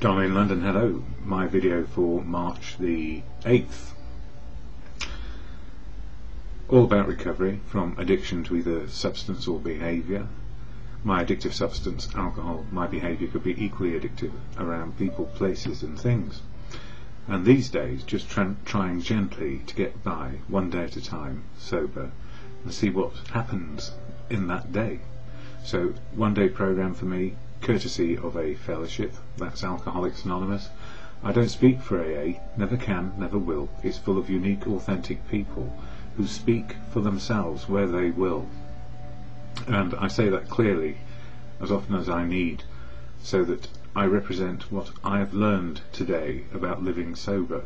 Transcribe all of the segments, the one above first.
Don in London, hello. My video for March the 8th. All about recovery from addiction to either substance or behaviour. My addictive substance, alcohol, my behaviour could be equally addictive around people, places and things. And these days, just trying gently to get by, one day at a time, sober, and see what happens in that day. So, one day programme for me, courtesy of a fellowship, that's Alcoholics Anonymous. I don't speak for AA, never can, never will. It's full of unique, authentic people who speak for themselves where they will. And I say that clearly, as often as I need, so that I represent what I have learned today about living sober.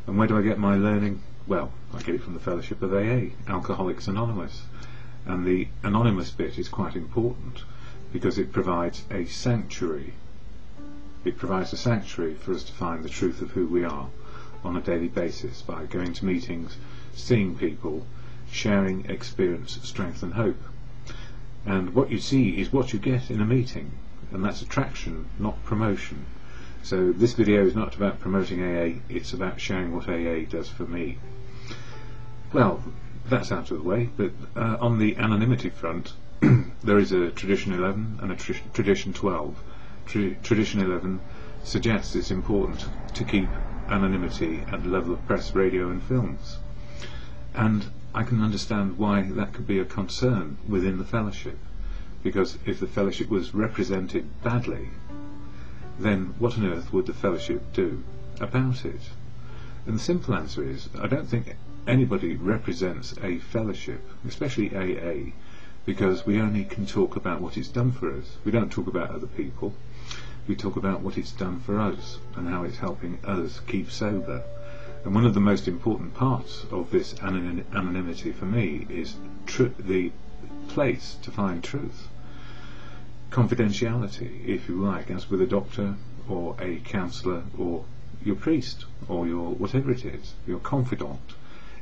And where do I get my learning? Well, I get it from the fellowship of AA, Alcoholics Anonymous. And the anonymous bit is quite important because it provides a sanctuary. It provides a sanctuary for us to find the truth of who we are on a daily basis by going to meetings, seeing people, sharing experience, strength and hope. And what you see is what you get in a meeting, and that's attraction, not promotion. So this video is not about promoting AA, it's about sharing what AA does for me. Well, that's out of the way, but on the anonymity front, there is a Tradition 11 and a Tradition 12. Tradition 11 suggests it's important to keep anonymity at the level of press, radio and films. And I can understand why that could be a concern within the fellowship, because if the fellowship was represented badly, then what on earth would the fellowship do about it? And the simple answer is, I don't think anybody represents a fellowship, especially AA, because we only can talk about what it's done for us. We don't talk about other people. We talk about what it's done for us and how it's helping us keep sober. And one of the most important parts of this anonymity for me is the place to find truth. Confidentiality, if you like, as with a doctor or a counsellor or your priest or your whatever it is, your confidant.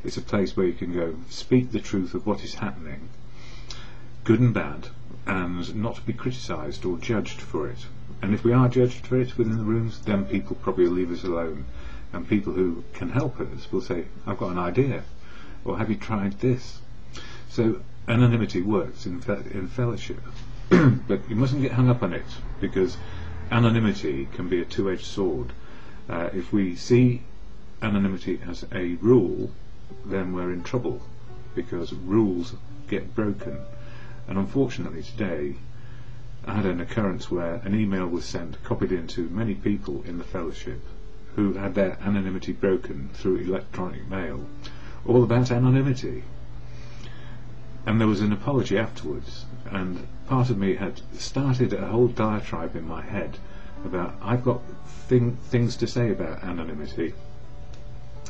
It's a place where you can go speak the truth of what is happening, good and bad, and not be criticised or judged for it. And if we are judged for it within the rooms, then people probably will leave us alone. And people who can help us will say, I've got an idea, or have you tried this? So anonymity works in fellowship. But you mustn't get hung up on it, because anonymity can be a two-edged sword. If we see anonymity as a rule, then we're in trouble, because rules get broken. And unfortunately today I had an occurrence where an email was sent, copied into many people in the fellowship who had their anonymity broken through electronic mail, all about anonymity. And there was an apology afterwards, and part of me had started a whole diatribe in my head about, I've got things to say about anonymity,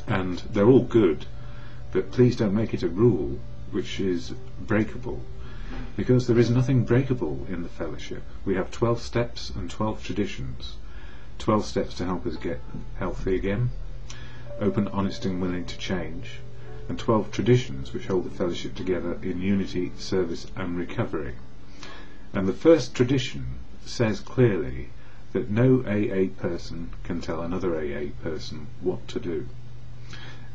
and they're all good, but please don't make it a rule which is breakable, because there is nothing breakable in the fellowship. We have 12 steps and 12 traditions. 12 steps to help us get healthy again, open, honest and willing to change, and 12 traditions which hold the fellowship together in unity, service and recovery. And the first tradition says clearly that no AA person can tell another AA person what to do,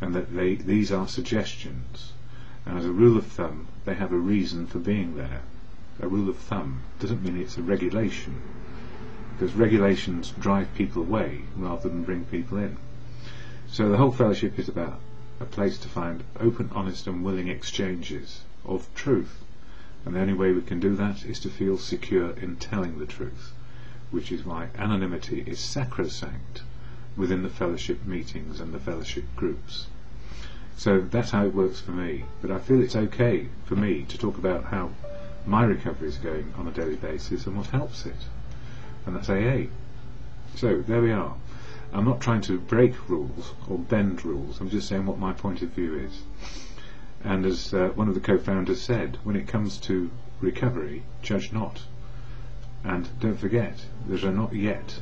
and that these are suggestions, and as a rule of thumb they have a reason for being there. A rule of thumb doesn't mean it's a regulation, because regulations drive people away rather than bring people in. So the whole fellowship is about a place to find open, honest and willing exchanges of truth, and the only way we can do that is to feel secure in telling the truth, which is why anonymity is sacrosanct within the fellowship meetings and the fellowship groups. So that's how it works for me, but I feel it's okay for me to talk about how my recovery is going on a daily basis and what helps it, and that's AA. So there we are. I'm not trying to break rules or bend rules, I'm just saying what my point of view is. And as one of the co-founders said, when it comes to recovery, judge not. And don't forget, there's a not yet.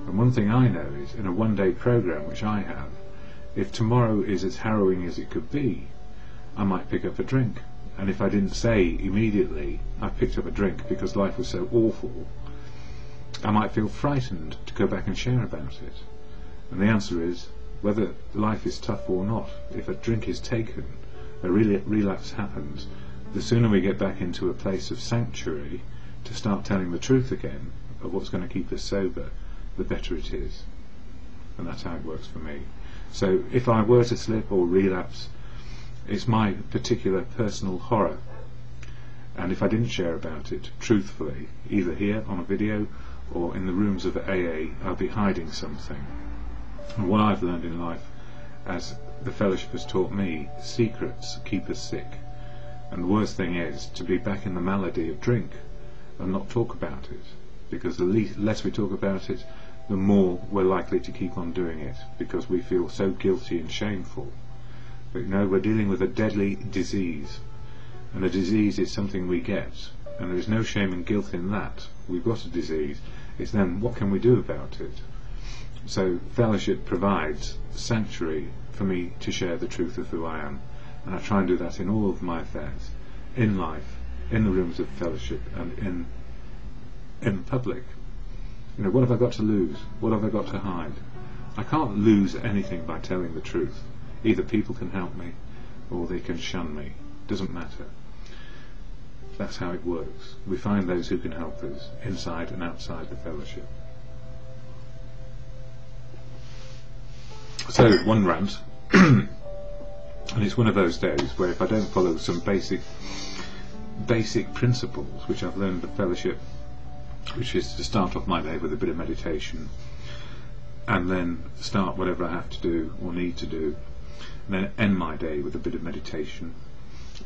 And one thing I know is, in a one-day program which I have, if tomorrow is as harrowing as it could be, I might pick up a drink. And if I didn't say immediately I picked up a drink because life was so awful, I might feel frightened to go back and share about it. And the answer is, whether life is tough or not, if a drink is taken, a relapse happens, the sooner we get back into a place of sanctuary to start telling the truth again of what's going to keep us sober, the better it is. And that's how it works for me. So if I were to slip or relapse, it's my particular personal horror. And if I didn't share about it truthfully, either here on a video or in the rooms of AA, I'll be hiding something. And what I've learned in life, as the fellowship has taught me, secrets keep us sick. And the worst thing is to be back in the malady of drink and not talk about it, because the less we talk about it, the more we're likely to keep on doing it, because we feel so guilty and shameful. But you know, we're dealing with a deadly disease, and a disease is something we get, and there is no shame and guilt in that. We've got a disease. It's then, what can we do about it? So fellowship provides sanctuary for me to share the truth of who I am, and I try and do that in all of my affairs, in life, in the rooms of fellowship, and in public. You know, what have I got to lose? What have I got to hide? I can't lose anything by telling the truth. Either people can help me or they can shun me. Doesn't matter. That's how it works. We find those who can help us inside and outside the fellowship. So, one rant, and it's one of those days where if I don't follow some basic principles which I've learned at the fellowship, which is to start off my day with a bit of meditation, and then start whatever I have to do or need to do, and then end my day with a bit of meditation,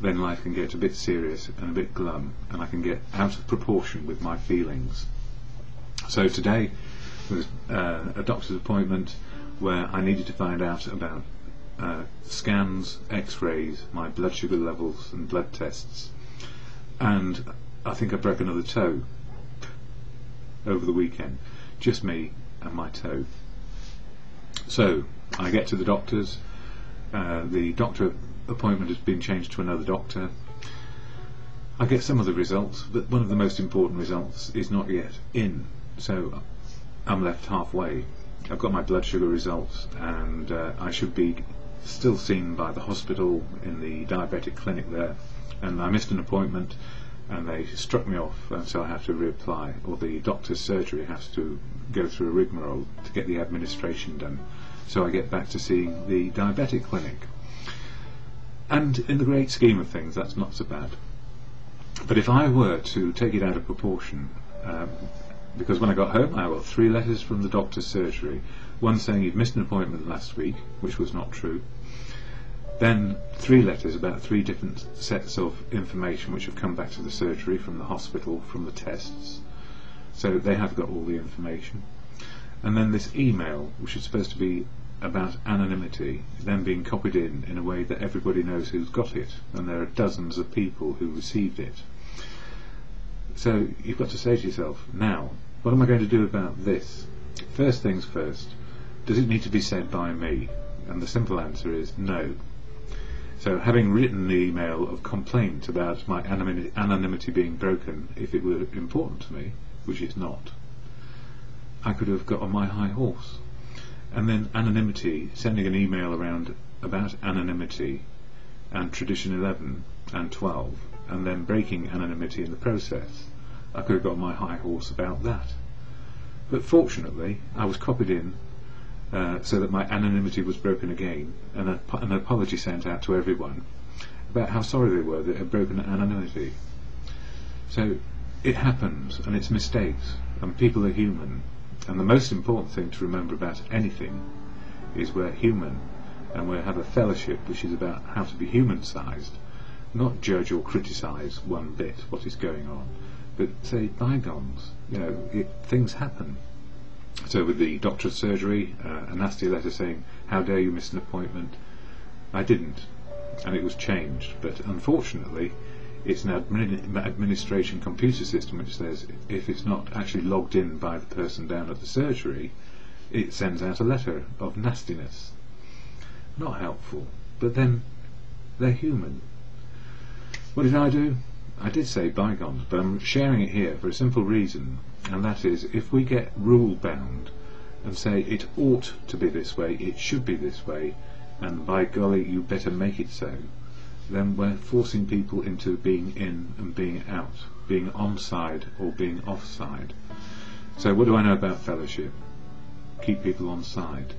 then life can get a bit serious and a bit glum, and I can get out of proportion with my feelings. So today was a doctor's appointment where I needed to find out about scans, x-rays, my blood sugar levels and blood tests, and I think I broke another toe over the weekend, just me and my toe. So I get to the doctor's, the doctor appointment has been changed to another doctor. I get some of the results, but one of the most important results is not yet in, so I'm left halfway. I've got my blood sugar results, and I should be still seen by the hospital in the diabetic clinic there, and I missed an appointment and they struck me off, and so I have to reapply, or the doctor's surgery has to go through a rigmarole to get the administration done. So I get back to seeing the diabetic clinic, and in the great scheme of things that's not so bad. But if I were to take it out of proportion, because when I got home I got 3 letters from the doctor's surgery, one saying you'd missed an appointment last week, which was not true, then 3 letters about 3 different sets of information which have come back to the surgery from the hospital, from the tests, so they have got all the information, and then this email which is supposed to be about anonymity, then being copied in a way that everybody knows who's got it, and there are dozens of people who received it. So you've got to say to yourself, now, what am I going to do about this? First things first, does it need to be said by me? And the simple answer is no. So having written the email of complaint about my anonymity being broken, if it were important to me, which it's not, I could have got on my high horse. And then anonymity, sending an email around about anonymity and tradition 11 and 12, and then breaking anonymity in the process, I could have got on my high horse about that. But fortunately I was copied in so that my anonymity was broken again, and an apology sent out to everyone about how sorry they were that it had broken anonymity. So it happens, and it's mistakes, and people are human, and the most important thing to remember about anything is we're human, and we have a fellowship which is about how to be human-sized, not judge or criticise one bit what is going on, but say bygones. You know, things happen. So with the doctor's surgery, a nasty letter saying, how dare you miss an appointment? I didn't, and it was changed, but unfortunately it's an administration computer system which says if it's not actually logged in by the person down at the surgery, it sends out a letter of nastiness. Not helpful, but then they're human. What did I do? I did say bygones, but I'm sharing it here for a simple reason. and that is, if we get rule bound and say it ought to be this way, it should be this way, and by golly you better make it so, then we're forcing people into being in and being out, being on side or being off side. So what do I know about fellowship? Keep people on side.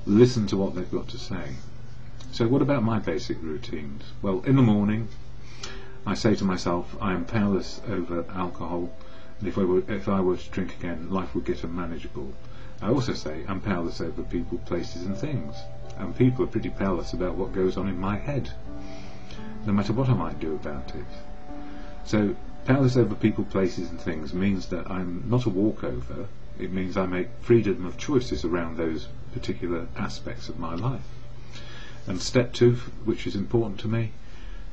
Listen to what they've got to say. So what about my basic routines? Well, in the morning I say to myself, I am powerless over alcohol, and if I were to drink again, life would get unmanageable. I also say I'm powerless over people, places and things, and people are pretty powerless about what goes on in my head, no matter what I might do about it. So powerless over people, places and things means that I'm not a walkover. It means I make freedom of choices around those particular aspects of my life. And step 2, which is important to me,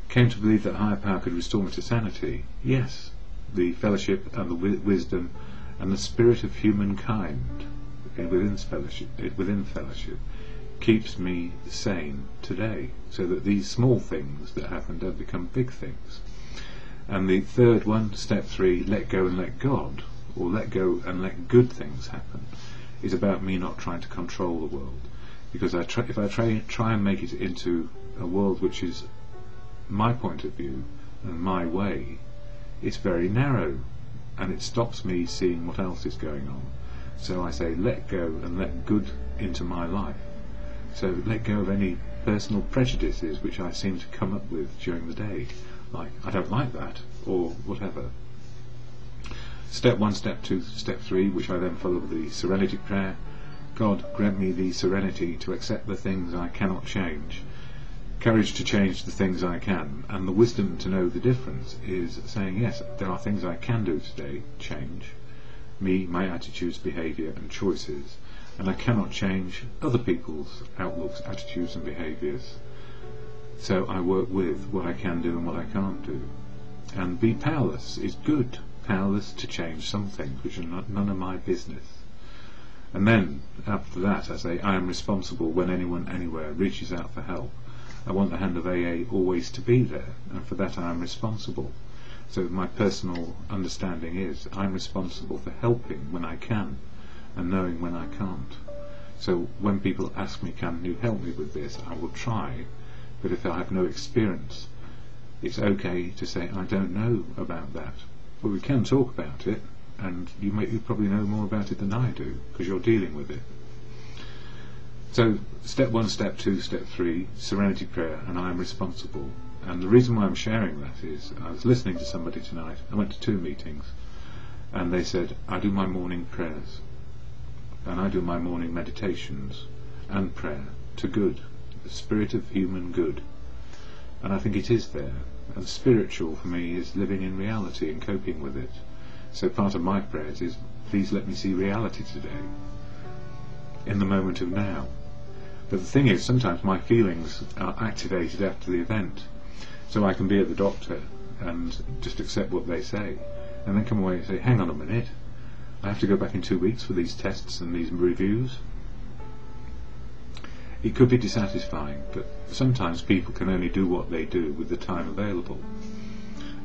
came to believe that higher power could restore me to sanity. Yes, the fellowship and the wisdom and the spirit of humankind within fellowship keeps me sane today, so that these small things that happen don't become big things. And the third one, step 3, let go and let God, or let go and let good things happen, is about me not trying to control the world. Because if I try and make it into a world which is my point of view and my way, it's very narrow, and it stops me seeing what else is going on. So I say let go and let good into my life. So let go of any personal prejudices which I seem to come up with during the day, like I don't like that, or whatever. Step 1, step 2, step 3, which I then follow with the serenity prayer. God, grant me the serenity to accept the things I cannot change, courage to change the things I can, and the wisdom to know the difference is saying, yes, there are things I can do today, change me, my attitudes, behaviour and choices, and I cannot change other people's outlooks, attitudes and behaviours. So I work with what I can do and what I can't do. And be powerless is good, powerless to change some things which are none of my business. And then after that I say, I am responsible when anyone anywhere reaches out for help. I want the hand of AA always to be there, and for that I am responsible. So my personal understanding is I'm responsible for helping when I can and knowing when I can't. So when people ask me, can you help me with this, I will try, but if I have no experience, it's okay to say I don't know about that. But we can talk about it, and you probably know more about it than I do, because you're dealing with it. So step 1, step 2, step 3, serenity prayer, and I am responsible. And the reason why I'm sharing that is, I was listening to somebody tonight, I went to 2 meetings, and they said, I do my morning prayers, and I do my morning meditations and prayer to good, the spirit of human good. And I think it is there. And spiritual for me is living in reality and coping with it. So part of my prayers is, please let me see reality today, in the moment of now. But the thing is, sometimes my feelings are activated after the event. So I can be at the doctor and just accept what they say, and then come away and say, hang on a minute, I have to go back in 2 weeks for these tests and these reviews. It could be dissatisfying, but sometimes people can only do what they do with the time available.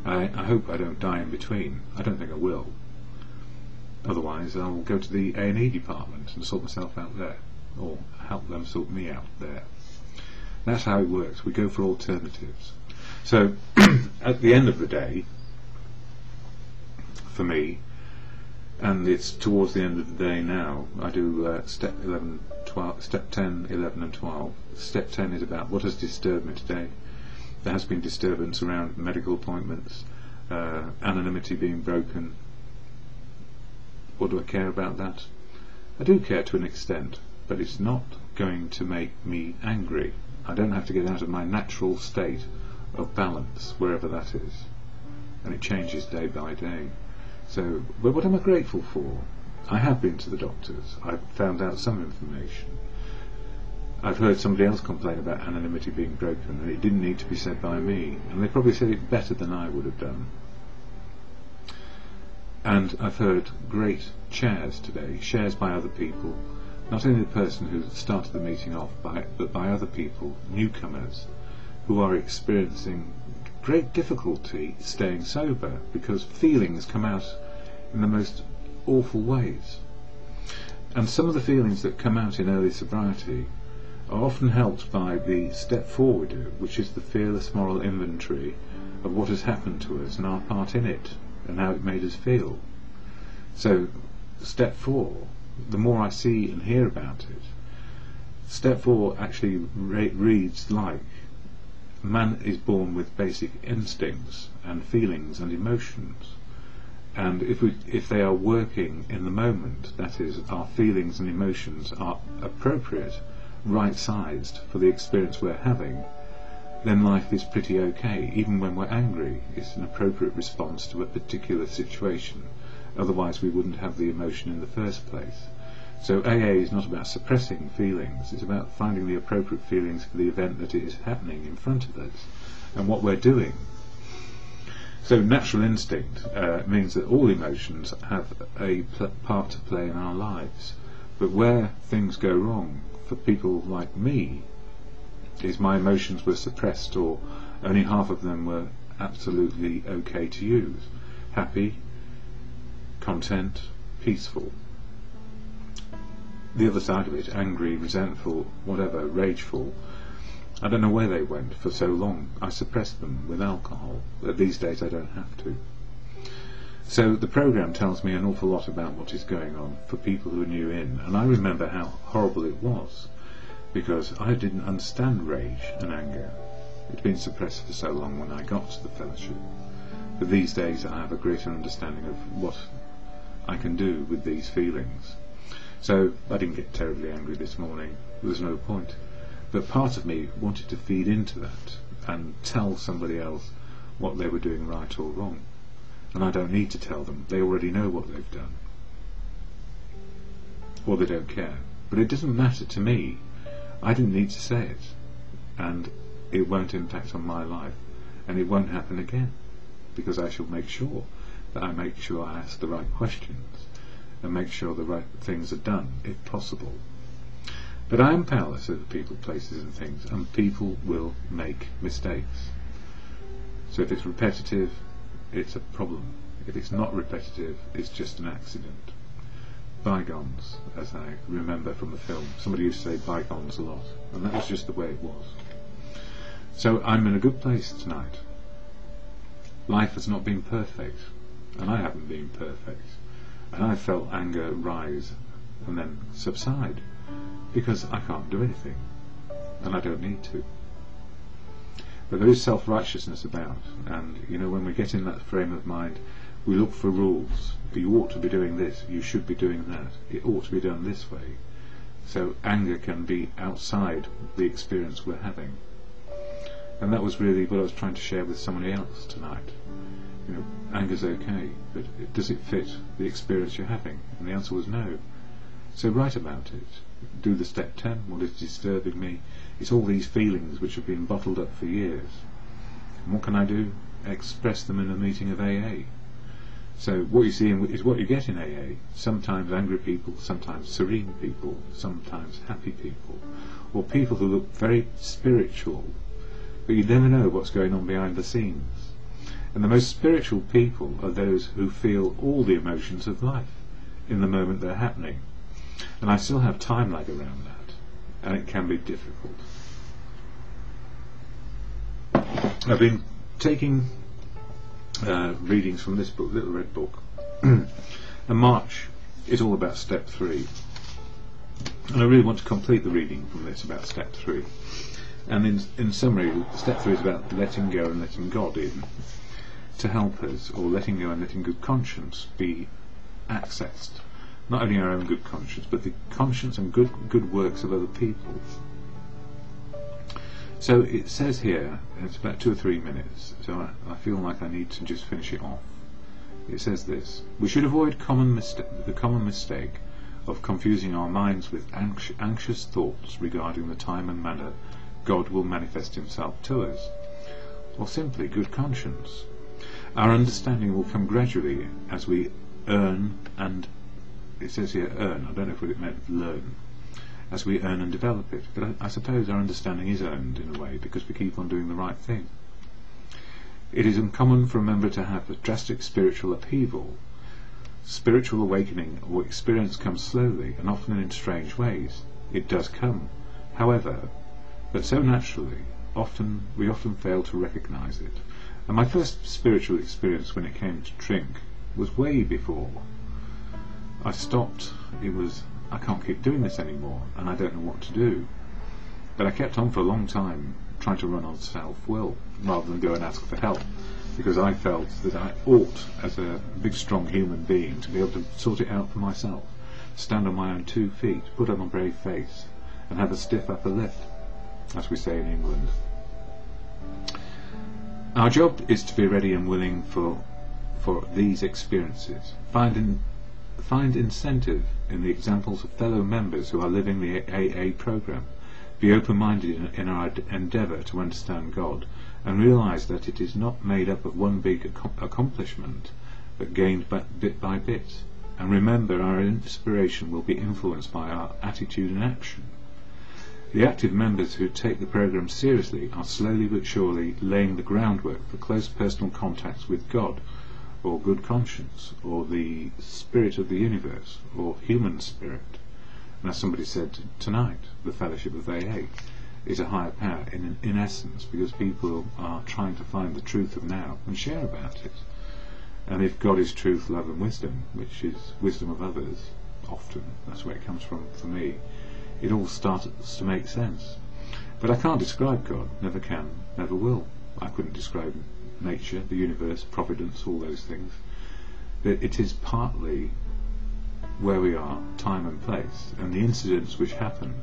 I hope I don't die in between. I don't think I will. Otherwise I'll go to the A&E department and sort myself out there, or help them sort me out there. That's how it works. We go for alternatives. So at the end of the day, for me, and it's towards the end of the day now, I do step 10, 11 and 12. Step 10 is about what has disturbed me today. There has been disturbance around medical appointments, anonymity being broken. What do I care about that? I do care to an extent, but it's not going to make me angry. I don't have to get out of my natural state of balance, wherever that is, and it changes day by day. So, but what am I grateful for? I have been to the doctors. I've found out some information. I've heard somebody else complain about anonymity being broken, and it didn't need to be said by me, and they probably said it better than I would have done. And I've heard great shares today, shares by other people, not only the person who started the meeting off, but by other people, newcomers, who are experiencing great difficulty staying sober, because feelings come out in the most awful ways. And some of the feelings that come out in early sobriety are often helped by the step 4 we do, which is the fearless moral inventory of what has happened to us and our part in it and how it made us feel. So step 4, the more I see and hear about it, step 4 actually reads like man is born with basic instincts and feelings and emotions, and if they are working in the moment, that is, our feelings and emotions are appropriate, right-sized for the experience we're having, then life is pretty okay. Even when we're angry, it's an appropriate response to a particular situation, otherwise we wouldn't have the emotion in the first place. So AA is not about suppressing feelings, it's about finding the appropriate feelings for the event that is happening in front of us and what we're doing. So natural instinct means that all emotions have a part to play in our lives, but where things go wrong for people like me is my emotions were suppressed, or only half of them were absolutely okay to use. Happy, content, peaceful. The other side of it, angry, resentful, whatever, rageful, I don't know where they went for so long. I suppressed them with alcohol, but these days I don't have to. So the program tells me an awful lot about what is going on for people who are new in, and I remember how horrible it was, because I didn't understand rage and anger. It'd been suppressed for so long when I got to the fellowship, but these days I have a greater understanding of what I can do with these feelings. So I didn't get terribly angry this morning, there was no point, but part of me wanted to feed into that and tell somebody else what they were doing right or wrong, and I don't need to tell them, they already know what they've done, or they don't care. But it doesn't matter to me, I didn't need to say it, and it won't impact on my life, and it won't happen again, because I shall make sure that I ask the right questions and make sure the right things are done, if possible. But I am powerless over people, places and things, and people will make mistakes. So if it's repetitive, it's a problem. If it's not repetitive, it's just an accident. Bygones, as I remember from the film. Somebody used to say bygones a lot, and that was just the way it was. So I'm in a good place tonight. Life has not been perfect, and I haven't been perfect. And I felt anger rise and then subside, because I can't do anything, and I don't need to. But there is self-righteousness about, and when we get in that frame of mind, we look for rules. You ought to be doing this, you should be doing that, it ought to be done this way. So anger can be outside the experience we're having. And that was really what I was trying to share with somebody else tonight. Anger's okay, but does it fit the experience you're having? And the answer was no. So write about it. Do the step 10, what is disturbing me? It's all these feelings which have been bottled up for years. And what can I do? Express them in a meeting of AA. So what you see is what you get in AA. Sometimes angry people, sometimes serene people, sometimes happy people, or people who look very spiritual, but you never know what's going on behind the scenes. And the most spiritual people are those who feel all the emotions of life in the moment they're happening. And I still have time lag around that, and it can be difficult. I've been taking readings from this book, Little Red Book, and March is all about step 3. And I really want to complete the reading from this about step 3. And in summary, step 3 is about letting go and letting God in to help us, or letting go and letting good conscience be accessed. Not only our own good conscience, but the conscience and good works of other people. So it says here, and it's about 2 or 3 minutes, so I feel like I need to just finish it off. It says this: we should avoid the common mistake of confusing our minds with anxious thoughts regarding the time and manner God will manifest himself to us, or simply good conscience. Our understanding will come gradually as we earn, and it says here earn, I don't know if it meant learn, as we earn and develop it, but I suppose our understanding is earned in a way because we keep on doing the right thing. It is uncommon for a member to have a drastic spiritual upheaval spiritual awakening or experience comes slowly and often in strange ways. It does come, however, but so naturally, we often fail to recognise it. And my first spiritual experience when it came to drink was way before I stopped. It was, I can't keep doing this anymore, and I don't know what to do. But I kept on for a long time trying to run on self-will rather than go and ask for help, because I felt that I ought, as a big strong human being, to be able to sort it out for myself, stand on my own 2 feet, put on a brave face, and have a stiff upper lip, as we say in England. Our job is to be ready and willing for these experiences. Find incentive in the examples of fellow members who are living the AA program. Be open-minded in our endeavour to understand God, and realise that it is not made up of one big accomplishment, but gained bit by bit. And remember, our inspiration will be influenced by our attitude and action. The active members who take the program seriously are slowly but surely laying the groundwork for close personal contacts with God, or good conscience, or the spirit of the universe, or human spirit. And as somebody said tonight, the fellowship of AA is a higher power in essence, because people are trying to find the truth of now and share about it. And if God is truth, love and wisdom, which is wisdom of others, often, that's where it comes from for me, it all starts to make sense. But I can't describe God, never can, never will. I couldn't describe nature, the universe, providence, all those things. But it is partly where we are, time and place, and the incidents which happen,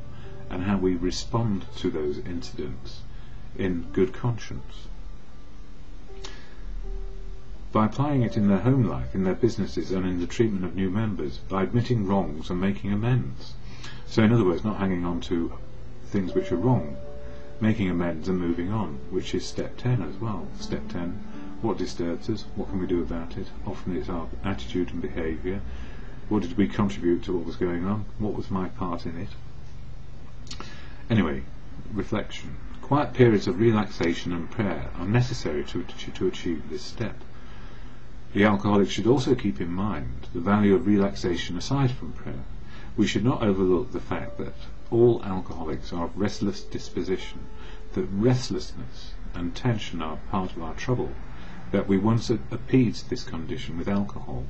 and how we respond to those incidents in good conscience. By applying it in their home life, in their businesses, and in the treatment of new members, by admitting wrongs and making amends. So in other words, not hanging on to things which are wrong, making amends and moving on, which is step 10 as well. Step 10, what disturbs us, what can we do about it? Often it's our attitude and behaviour. What did we contribute to what was going on? What was my part in it? Anyway, reflection. Quiet periods of relaxation and prayer are necessary to achieve this step. The alcoholic should also keep in mind the value of relaxation aside from prayer. We should not overlook the fact that all alcoholics are of restless disposition, that restlessness and tension are part of our trouble, that we once appeased this condition with alcohol,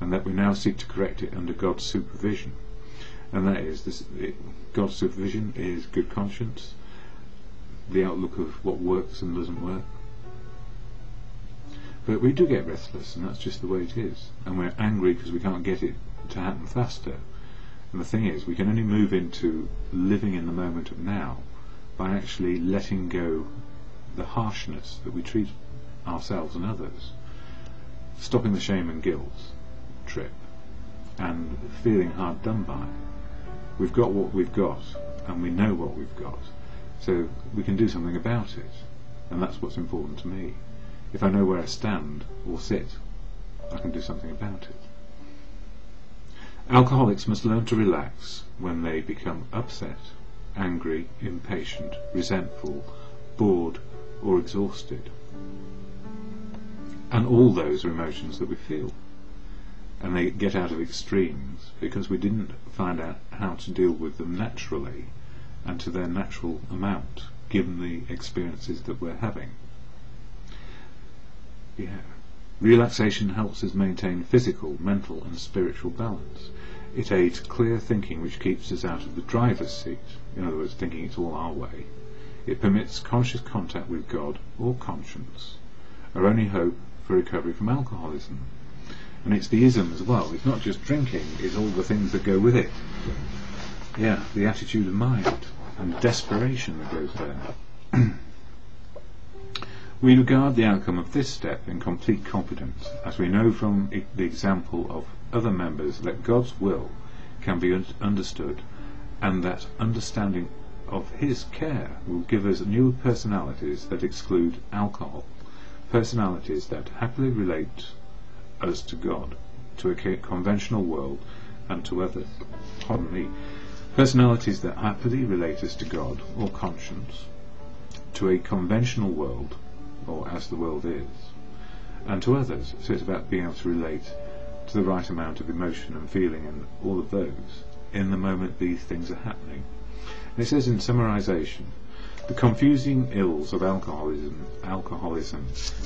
and that we now seek to correct it under God's supervision. And that is, God's supervision is good conscience, the outlook of what works and doesn't work. But we do get restless, and that's just the way it is. And we're angry because we can't get it to happen faster. And the thing is, we can only move into living in the moment of now by actually letting go the harshness that we treat ourselves and others, stopping the shame and guilt trip, and feeling hard done by. We've got what we've got, and we know what we've got, so we can do something about it, and that's what's important to me. If I know where I stand or sit, I can do something about it. Alcoholics must learn to relax when they become upset, angry, impatient, resentful, bored or exhausted. And all those are emotions that we feel. And they get out of extremes because we didn't find out how to deal with them naturally and to their natural amount, given the experiences that we're having. Relaxation helps us maintain physical, mental and spiritual balance. It aids clear thinking, which keeps us out of the driver's seat, in other words, thinking it's all our way. It permits conscious contact with God or conscience, our only hope for recovery from alcoholism. And it's the ism as well. It's not just drinking, it's all the things that go with it. The attitude of mind and desperation that goes there. We regard the outcome of this step in complete confidence, as we know from the example of other members that God's will can be understood, and that understanding of His care will give us new personalities that exclude alcohol, personalities that happily relate us to God, to a conventional world, and to others. Personalities that happily relate us to God or conscience, to a conventional world, or as the world is, and to others. So it's about being able to relate to the right amount of emotion and feeling and all of those in the moment these things are happening. And it says in summarization, the confusing ills of alcoholism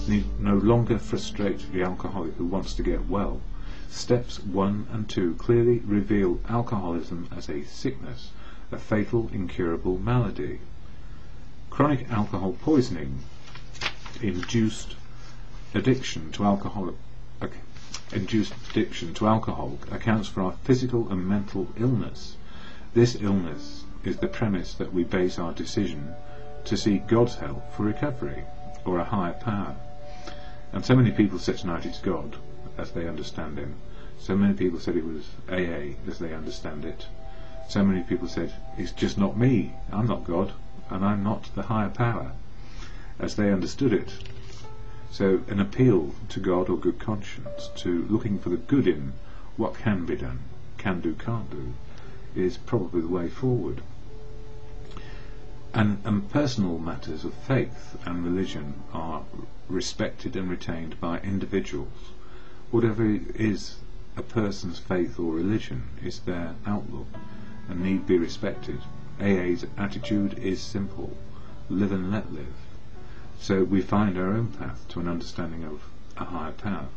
need no longer frustrate the alcoholic who wants to get well. Steps 1 and 2 clearly reveal alcoholism as a sickness, a fatal, incurable malady. Chronic alcohol poisoning induced addiction to alcohol accounts for our physical and mental illness. This illness is the premise that we base our decision to seek God's help for recovery, or a higher power. And so many people said tonight it's God as they understand him. So many people said it was AA as they understand it. So many people said it's just not me, I'm not God, and I'm not the higher power, as they understood it. So an appeal to God or good conscience, to looking for the good in what can be done, can do, can't do, is probably the way forward. And personal matters of faith and religion are respected and retained by individuals. Whatever is a person's faith or religion is their outlook and need be respected. AA's attitude is simple: live and let live. So we find our own path to an understanding of a higher power.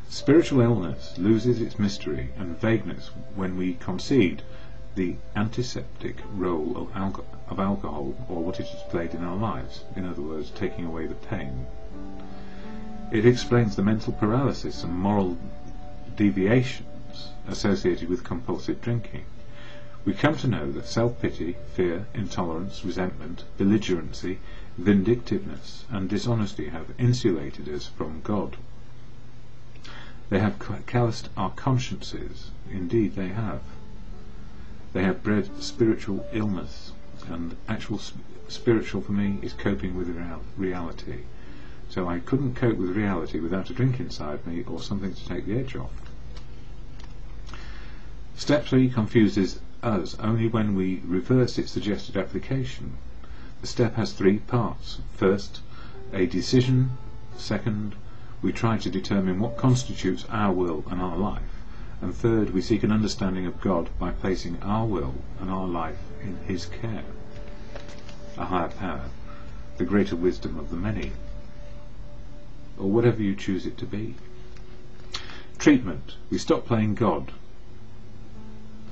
Spiritual illness loses its mystery and vagueness when we concede the antiseptic role of alcohol, or what it has played in our lives, in other words, taking away the pain. It explains the mental paralysis and moral deviations associated with compulsive drinking. We come to know that self-pity, fear, intolerance, resentment, belligerency, vindictiveness and dishonesty have insulated us from God. They have calloused our consciences. Indeed they have. They have bred spiritual illness, and actual spiritual for me is coping with reality. So I couldn't cope with reality without a drink inside me or something to take the edge off. Step 3 confuses us only when we reverse its suggested application. The step has 3 parts. First, a decision. Second, we try to determine what constitutes our will and our life. And third, we seek an understanding of God by placing our will and our life in his care. A higher power, the greater wisdom of the many, or whatever you choose it to be. Treatment. We stop playing God.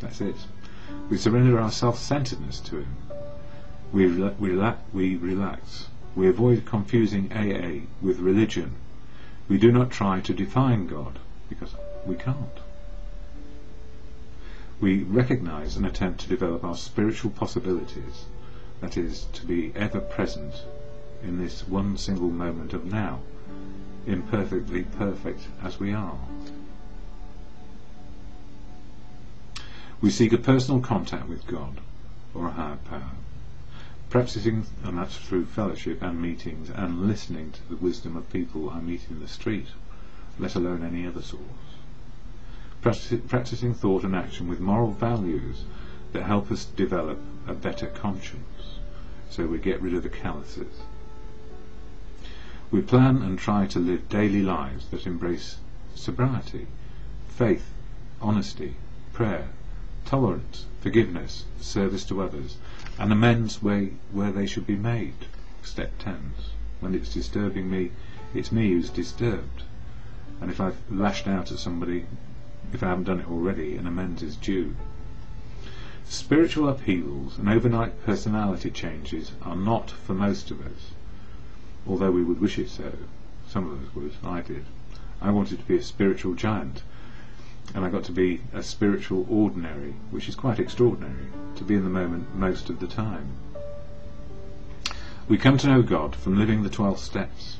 That's it. We surrender our self-centeredness to him. We relax. We avoid confusing AA with religion. We do not try to define God, because we can't. We recognize and attempt to develop our spiritual possibilities, that is, to be ever present in this one single moment of now, imperfectly perfect as we are. We seek a personal contact with God, or a higher power, practicing, and that's through fellowship and meetings and listening to the wisdom of people I meet in the street, let alone any other source. Practicing thought and action with moral values that help us develop a better conscience, so we get rid of the calluses. We plan and try to live daily lives that embrace sobriety, faith, honesty, prayer, tolerance, forgiveness, service to others, and amends where they should be made. Step 10. When it's disturbing me, it's me who's disturbed. And if I've lashed out at somebody, if I haven't done it already, an amends is due. Spiritual upheavals and overnight personality changes are not for most of us, although we would wish it so. Some of us would. I did. I wanted to be a spiritual giant, and I got to be a spiritual ordinary, which is quite extraordinary, to be in the moment most of the time. We come to know God from living the 12 steps.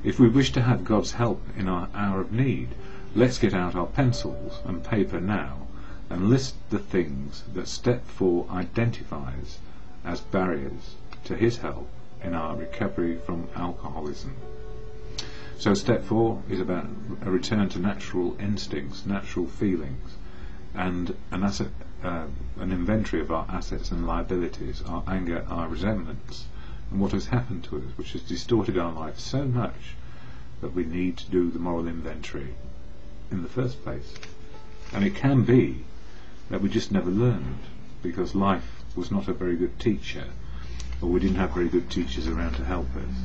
If we wish to have God's help in our hour of need, let's get out our pencils and paper now and list the things that step 4 identifies as barriers to his help in our recovery from alcoholism. So step 4 is about a return to natural instincts, natural feelings, and an inventory of our assets and liabilities, our anger, our resentments, and what has happened to us, which has distorted our life so much that we need to do the moral inventory. in the first place. And it can be that we just never learned because life was not a very good teacher, or we didn't have very good teachers around to help us.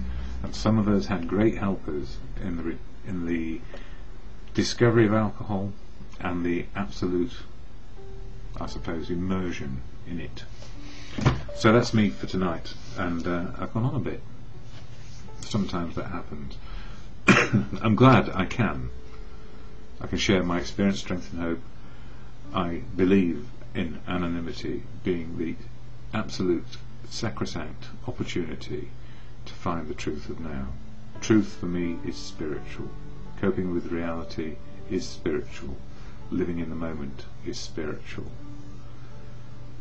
And some of us had great helpers in the discovery of alcohol and the absolute, I suppose, immersion in it. So that's me for tonight, and I've gone on a bit. Sometimes that happens. I'm glad I can share my experience, strength and hope. I believe in anonymity being the absolute sacrosanct opportunity to find the truth of now. Truth for me is spiritual. Coping with reality is spiritual. Living in the moment is spiritual.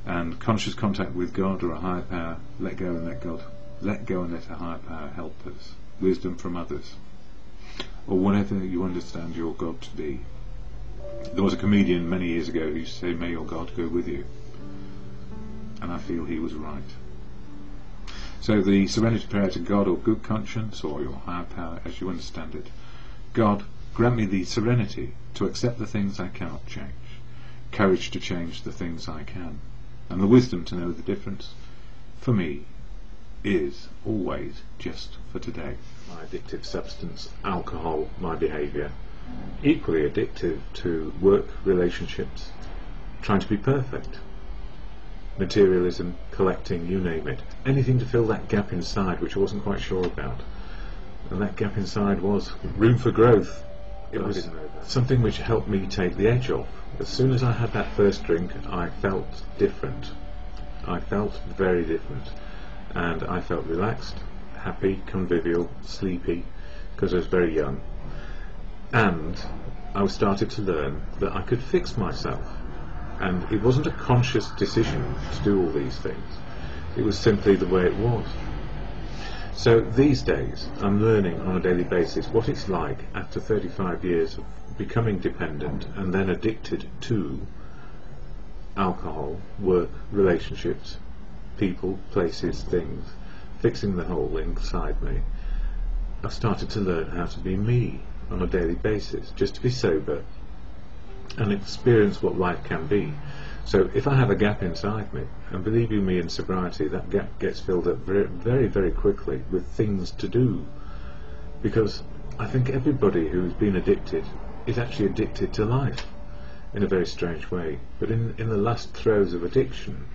And conscious contact with God or a higher power, let go and let God, let go and let a higher power help us. Wisdom from others, or whatever you understand your God to be. There was a comedian many years ago who used to say, "May your God go with you," and I feel he was right. So the serenity prayer to God, or good conscience, or your higher power as you understand it. God, grant me the serenity to accept the things I cannot change, courage to change the things I can, and the wisdom to know the difference, for me, is always just for today. My addictive substance, alcohol, my behaviour, equally addictive to work, relationships, trying to be perfect, materialism, collecting, you name it, anything to fill that gap inside which I wasn't quite sure about. And that gap inside was room for growth. It was something which helped me take the edge off. As soon as I had that first drink, I felt different. I felt very different. And I felt relaxed, happy, convivial, sleepy, because I was very young. And I started to learn that I could fix myself. And it wasn't a conscious decision to do all these things. It was simply the way it was. So these days, I'm learning on a daily basis what it's like after 35 years of becoming dependent and then addicted to alcohol, work, relationships, people, places, things, fixing the hole inside me. I've started to learn how to be me on a daily basis, just to be sober and experience what life can be. So if I have a gap inside me, and believe you me, in sobriety that gap gets filled up very, very, very quickly with things to do, because I think everybody who's been addicted is actually addicted to life in a very strange way. But in the last throes of addiction,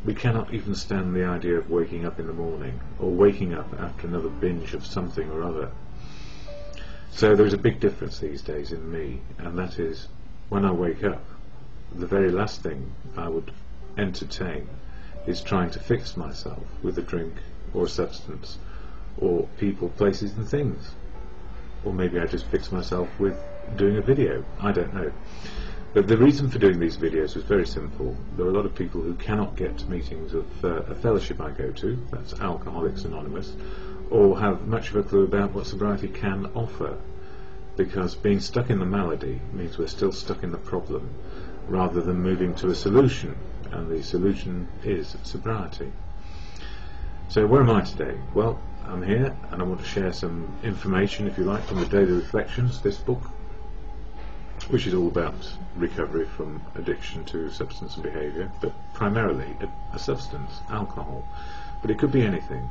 we cannot even stand the idea of waking up in the morning, or waking up after another binge of something or other. So there's a big difference these days in me, and that is, when I wake up, the very last thing I would entertain is trying to fix myself with a drink or a substance or people, places and things. Or maybe I just fix myself with doing a video, I don't know. But the reason for doing these videos was very simple. There are a lot of people who cannot get to meetings of a fellowship I go to, that's Alcoholics Anonymous, or have much of a clue about what sobriety can offer, because being stuck in the malady means we're still stuck in the problem rather than moving to a solution, and the solution is sobriety. So where am I today? Well, I'm here and I want to share some information, if you like, from the Daily Reflections, this book, which is all about recovery from addiction to substance and behaviour, but primarily a substance, alcohol, but it could be anything.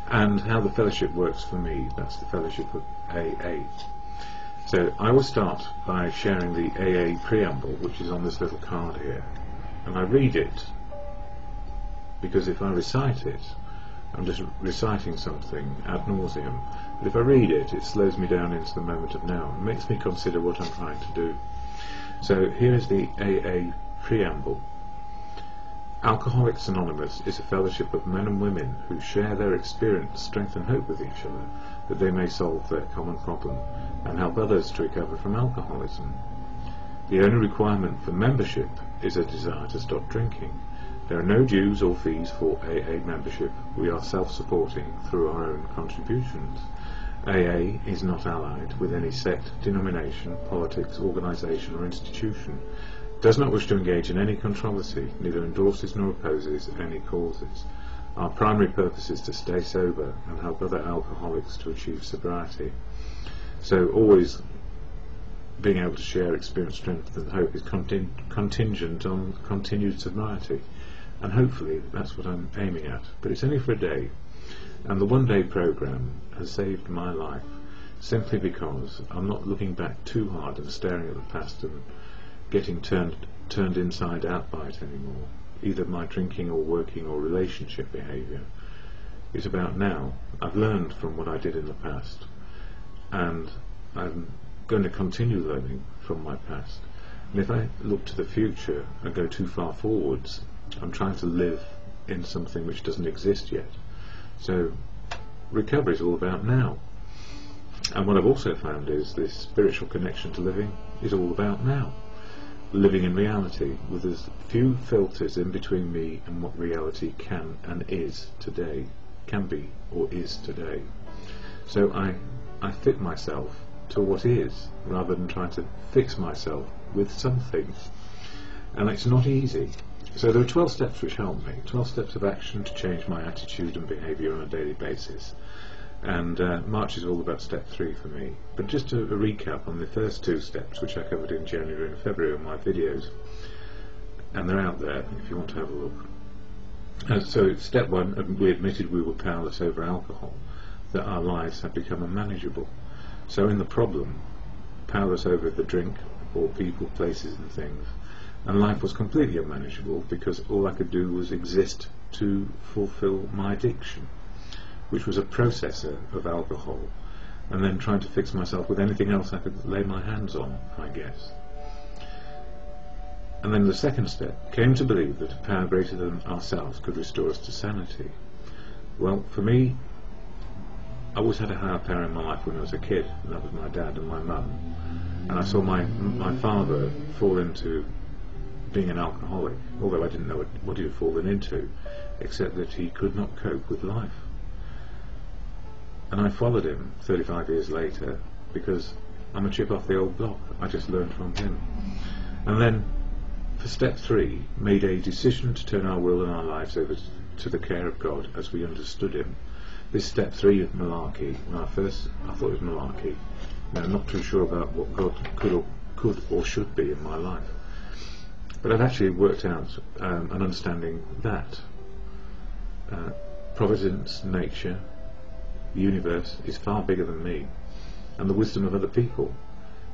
And how the fellowship works for me, that's the fellowship of AA. So I will start by sharing the AA preamble, which is on this little card here, and I read it because if I recite it, I'm just reciting something ad nauseum, but if I read it, it slows me down into the moment of now. It makes me consider what I'm trying to do. So here is the AA preamble. Alcoholics Anonymous is a fellowship of men and women who share their experience, strength and hope with each other, that they may solve their common problem and help others to recover from alcoholism. The only requirement for membership is a desire to stop drinking. There are no dues or fees for AA membership. We are self-supporting through our own contributions. AA is not allied with any sect, denomination, politics, organisation or institution, does not wish to engage in any controversy, neither endorses nor opposes any causes. Our primary purpose is to stay sober and help other alcoholics to achieve sobriety. So always being able to share experience, strength and hope is contingent on continued sobriety, and hopefully that's what I'm aiming at. But it's only for a day, and the one-day program has saved my life simply because I'm not looking back too hard and staring at the past and getting turned inside out by it anymore, either my drinking or working or relationship behaviour. It's about now. I've learned from what I did in the past, and I'm going to continue learning from my past. And if I look to the future and go too far forwards, I'm trying to live in something which doesn't exist yet. So recovery is all about now. And what I've also found is this spiritual connection to living is all about now. Living in reality with as few filters in between me and what reality can and is today, can be or is today. So I fit myself to what is, rather than trying to fix myself with something. And it's not easy. So there are 12 steps which help me, 12 steps of action to change my attitude and behaviour on a daily basis. And March is all about step 3 for me. But just a recap on the first 2 steps, which I covered in January and February in my videos, and they're out there if you want to have a look. So step 1, we admitted we were powerless over alcohol, that our lives had become unmanageable. So in the problem, powerless over the drink or people, places and things, and life was completely unmanageable because all I could do was exist to fulfill my addiction, which was a processor of alcohol, and then trying to fix myself with anything else I could lay my hands on, I guess. And then the second step came to believe that a power greater than ourselves could restore us to sanity. Well, for me, I always had a higher power in my life when I was a kid, and that was my dad and my mum. And I saw my father fall into being an alcoholic, although I didn't know what he had fallen into, except that he could not cope with life. And I followed him 35 years later because I'm a chip off the old block. I just learned from him. And then for step 3, made a decision to turn our will and our lives over to the care of God as we understood him. This step 3 of malarkey, when I thought it was malarkey. Now, I'm not too sure about what God could or should be in my life. But I've actually worked out an understanding that providence, nature, the universe is far bigger than me, and the wisdom of other people,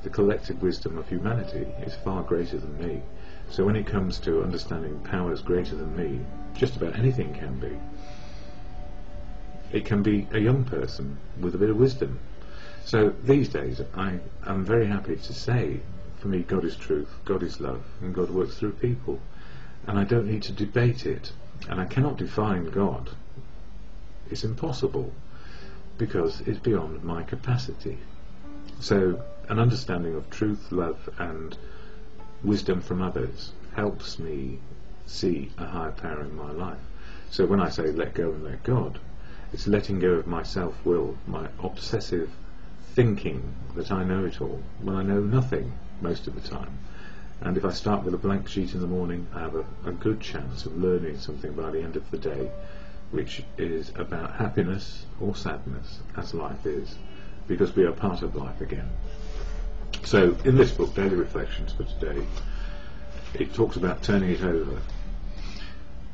the collective wisdom of humanity, is far greater than me. So when it comes to understanding powers greater than me, just about anything can be. It can be a young person with a bit of wisdom. So these days I am very happy to say, for me, God is truth, God is love, and God works through people, and I don't need to debate it, and I cannot define God. It's impossible, because it's beyond my capacity. So an understanding of truth, love and wisdom from others helps me see a higher power in my life. So when I say let go and let God, it's letting go of my self-will, my obsessive thinking that I know it all, when I know nothing most of the time. And if I start with a blank sheet in the morning, I have a good chance of learning something by the end of the day, which is about happiness or sadness, as life is, because we are part of life again. So in this book, Daily Reflections for Today, it talks about turning it over.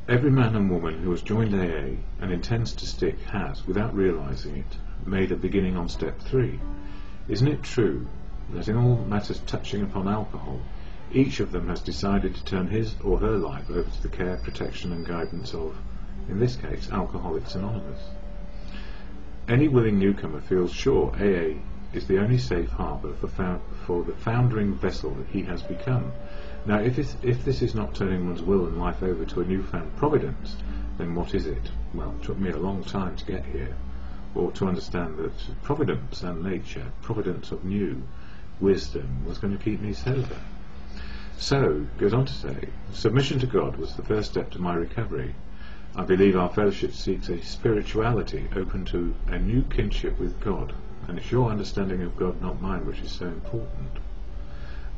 Every man and woman who has joined AA and intends to stick has, without realising it, made a beginning on step 3. Isn't it true that in all matters touching upon alcohol, each of them has decided to turn his or her life over to the care, protection and guidance of, in this case, Alcoholics Anonymous? Any willing newcomer feels sure AA is the only safe harbour for the foundering vessel that he has become. Now, if this is not turning one's will and life over to a newfound providence, then what is it? Well, it took me a long time to get here, or to understand that providence and nature, providence of new wisdom, was going to keep me sober. So, goes on to say, submission to God was the first step to my recovery. I believe our fellowship seeks a spirituality open to a new kinship with God, and it's your understanding of God, not mine, which is so important.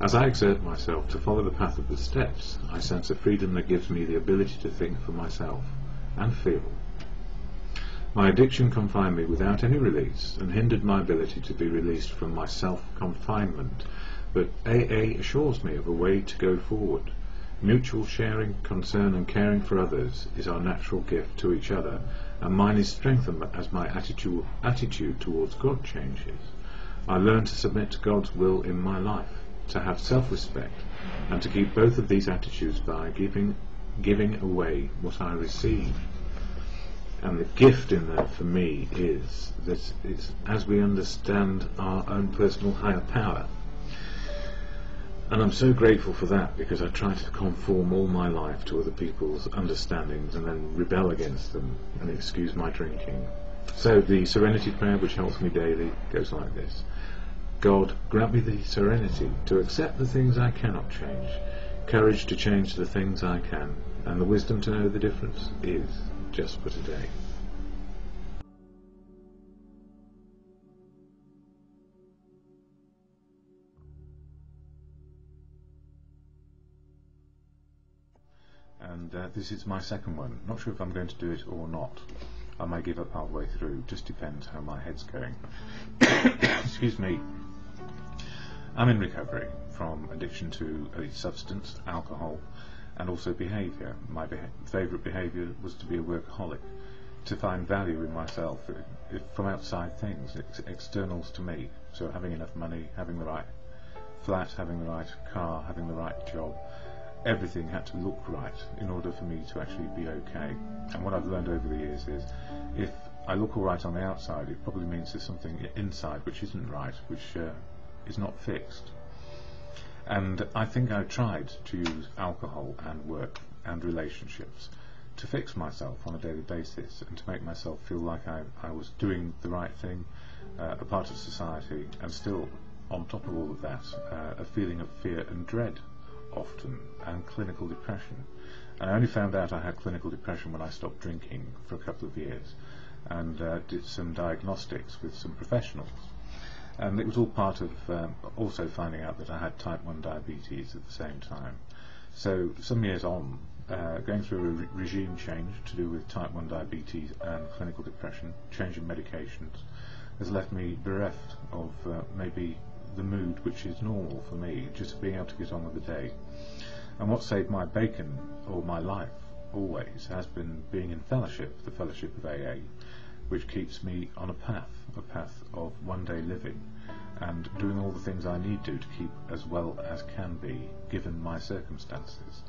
As I exert myself to follow the path of the steps, I sense a freedom that gives me the ability to think for myself and feel. My addiction confined me without any release and hindered my ability to be released from my self-confinement. but AA assures me of a way to go forward. Mutual sharing, concern and caring for others is our natural gift to each other, and mine is strengthened as my attitude towards God changes. I learn to submit to God's will in my life, to have self-respect, and to keep both of these attitudes by giving away what I receive. And the gift in there for me is that it's as we understand our own personal higher power. And I'm so grateful for that, because I try to conform all my life to other people's understandings and then rebel against them and excuse my drinking. So the serenity prayer, which helps me daily, goes like this. God, grant me the serenity to accept the things I cannot change, courage to change the things I can, and the wisdom to know the difference is just for today. And this is my second one. Not sure if I'm going to do it or not. I may give up halfway through, just depends how my head's going. Excuse me. I'm in recovery from addiction to a substance, alcohol, and also behaviour. My favourite behaviour was to be a workaholic, to find value in myself from outside things, externals to me. So having enough money, having the right flat, having the right car, having the right job. Everything had to look right in order for me to actually be okay. And what I've learned over the years is, if I look all right on the outside, it probably means there's something inside which isn't right, which is not fixed. And I think I tried to use alcohol and work and relationships to fix myself on a daily basis and to make myself feel like I was doing the right thing, a part of society, and still, on top of all of that, a feeling of fear and dread often, and clinical depression. And I only found out I had clinical depression when I stopped drinking for a couple of years and did some diagnostics with some professionals. And it was all part of also finding out that I had type 1 diabetes at the same time. So some years on, going through a regime change to do with type 1 diabetes and clinical depression, changing medications, has left me bereft of maybe the mood which is normal for me, just being able to get on with the day. And what saved my bacon, or my life, always, has been being in fellowship, the fellowship of AA, which keeps me on a path of one day living, and doing all the things I need to keep as well as can be, given my circumstances.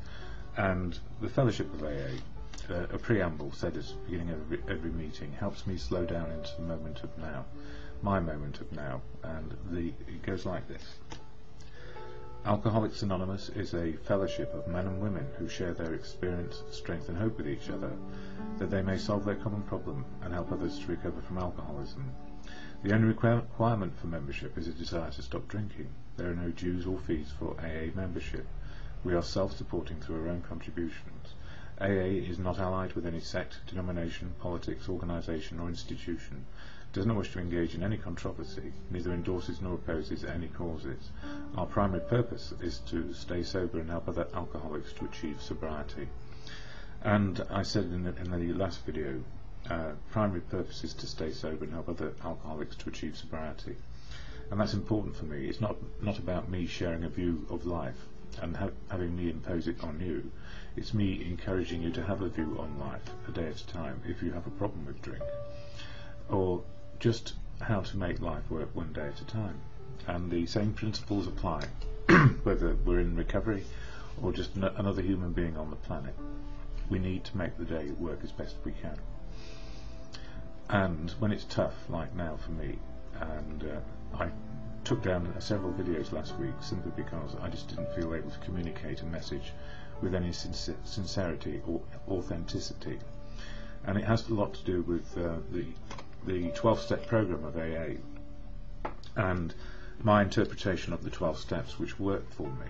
And the fellowship of AA, a preamble said at the beginning of every meeting, helps me slow down into the moment of now, my moment of now, and it goes like this. Alcoholics Anonymous is a fellowship of men and women who share their experience, strength and hope with each other, that they may solve their common problem and help others to recover from alcoholism. The only requirement for membership is a desire to stop drinking. There are no dues or fees for AA membership. We are self-supporting through our own contributions. AA is not allied with any sect, denomination, politics, organisation or institution, does not wish to engage in any controversy, neither endorses nor opposes any causes. Our primary purpose is to stay sober and help other alcoholics to achieve sobriety. And I said in the last video, primary purpose is to stay sober and help other alcoholics to achieve sobriety. And that's important for me. It's not about me sharing a view of life and having me impose it on you. It's me encouraging you to have a view on life a day at a time if you have a problem with drink, or just how to make life work one day at a time. And the same principles apply whether we're in recovery or just another human being on the planet. We need to make the day work as best we can. And when it's tough, like now for me, and I took down several videos last week simply because I just didn't feel able to communicate a message with any sincerity or authenticity. And it has a lot to do with the 12-step program of AA and my interpretation of the 12 steps which worked for me.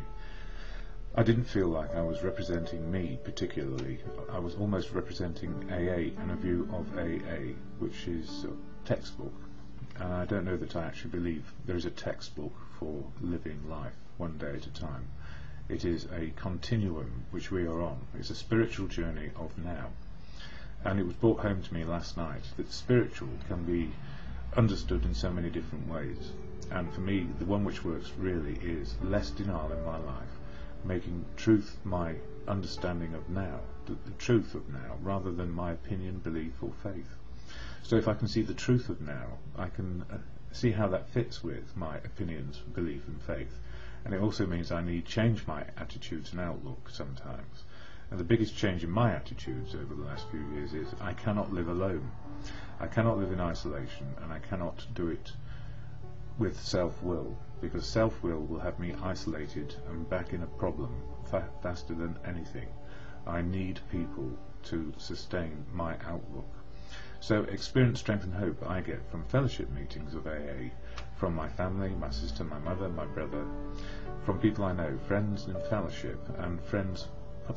I didn't feel like I was representing me particularly. I was almost representing AA and a view of AA which is textbook, and I don't know that I actually believe there is a textbook for living life one day at a time. It is a continuum which we are on. It's a spiritual journey of now. And it was brought home to me last night that spiritual can be understood in so many different ways. And for me, the one which works really is less denial in my life, making truth my understanding of now, the truth of now, rather than my opinion, belief or faith. So if I can see the truth of now, I can see how that fits with my opinions, belief and faith. And it also means I need to change my attitudes and outlook sometimes. And the biggest change in my attitudes over the last few years is I cannot live alone. I cannot live in isolation, and I cannot do it with self-will, because self-will will have me isolated and back in a problem faster than anything. I need people to sustain my outlook. So experience, strength and hope I get from fellowship meetings of AA, from my family, my sister, my mother, my brother, from people I know, friends in fellowship, and friends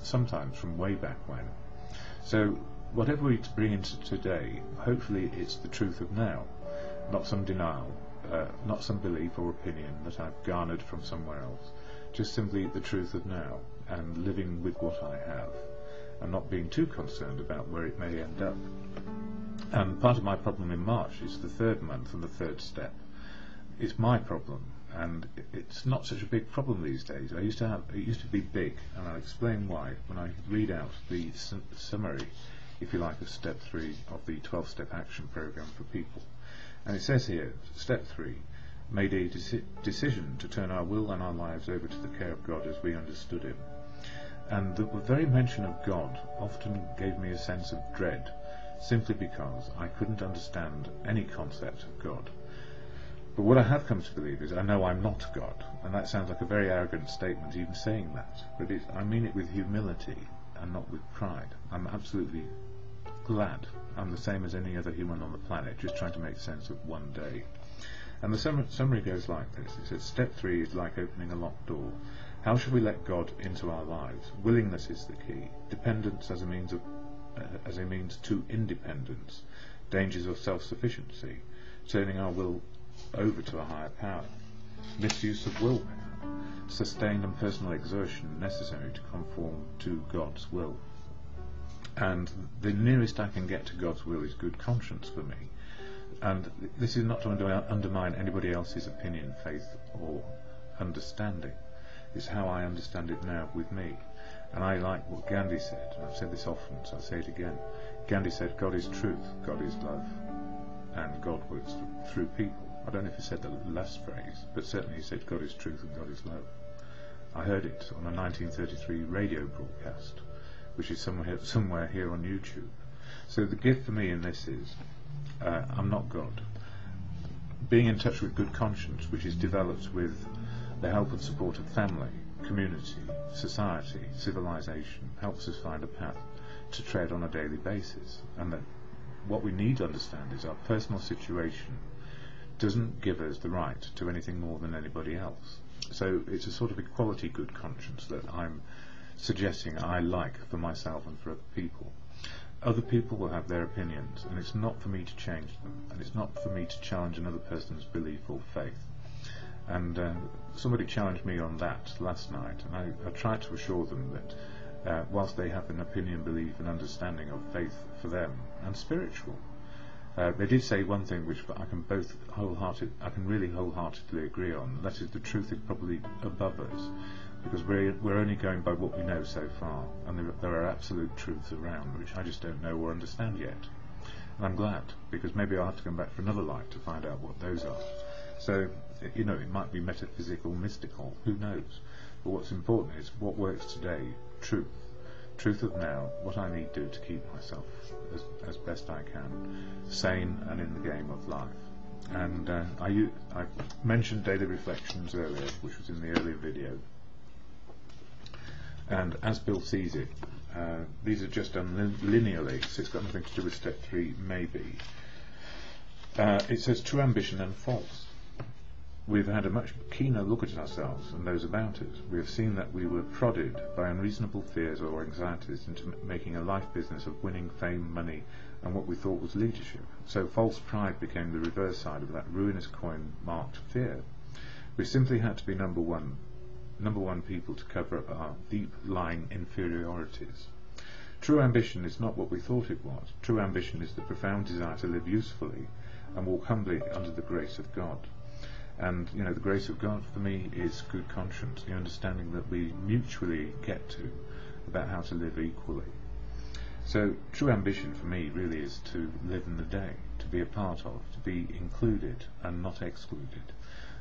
sometimes from way back when. So whatever we bring into today, hopefully it's the truth of now, not some denial, not some belief or opinion that I've garnered from somewhere else, just simply the truth of now, and living with what I have, and not being too concerned about where it may end up. And part of my problem in March is the third month and the third step. It's my problem, and it's not such a big problem these days. It used to be big, and I'll explain why when I read out the summary, if you like, of step 3 of the 12-step action program for people. And it says here, step 3, made a decision to turn our will and our lives over to the care of God as we understood Him. And the very mention of God often gave me a sense of dread, simply because I couldn't understand any concept of God. But what I have come to believe is I know I'm not God, and that sounds like a very arrogant statement even saying that, but I mean it with humility and not with pride. I'm absolutely glad I'm the same as any other human on the planet, just trying to make sense of one day. And the summary goes like this. It says, step 3 is like opening a locked door. How should we let God into our lives? Willingness is the key. Dependence as a means to independence. Dangers of self-sufficiency. Turning our will over to a higher power. Misuse of willpower. Sustained and personal exertion necessary to conform to God's will. And the nearest I can get to God's will is good conscience for me. And this is not to undermine anybody else's opinion, faith or understanding. It's how I understand it now with me. And I like what Gandhi said, and I've said this often, so I'll say it again. Gandhi said, God is truth, God is love, and God works through people. I don't know if he said the last phrase, but certainly he said God is truth and God is love. I heard it on a 1933 radio broadcast, which is somewhere here on YouTube. So the gift for me in this is, I'm not God. Being in touch with good conscience, which is developed with the help and support of family, community, society, civilization, helps us find a path to tread on a daily basis. And that what we need to understand is our personal situation doesn't give us the right to anything more than anybody else. So it's a sort of equality good conscience that I'm suggesting I like for myself and for other people. Other people will have their opinions, and it's not for me to change them, and it's not for me to challenge another person's belief or faith. And somebody challenged me on that last night, and I tried to assure them that whilst they have an opinion, belief and understanding of faith for them and spiritual, they did say one thing which I can really wholeheartedly agree on, and that is the truth is probably above us, because we're only going by what we know so far, and there are absolute truths around which I just don't know or understand yet. And I'm glad, because maybe I'll have to come back for another life to find out what those are. So, you know, it might be metaphysical, mystical, who knows? But what's important is what works today, truth of now, what I need to do to keep myself as best I can sane and in the game of life. And I mentioned daily reflections earlier, which was in the earlier video, and as Bill sees it, these are just done linearly, so it's got nothing to do with step 3, maybe. It says true ambition and false. We've had a much keener look at ourselves and those about us. We have seen that we were prodded by unreasonable fears or anxieties into making a life business of winning fame, money, and what we thought was leadership. So false pride became the reverse side of that ruinous coin marked fear. We simply had to be number one people to cover up our deep-lying inferiorities. True ambition is not what we thought it was. True ambition is the profound desire to live usefully and walk humbly under the grace of God. And the grace of God for me is good conscience, the understanding that we mutually get to about how to live equally. So true ambition for me really is to live in the day, to be a part of, to be included and not excluded.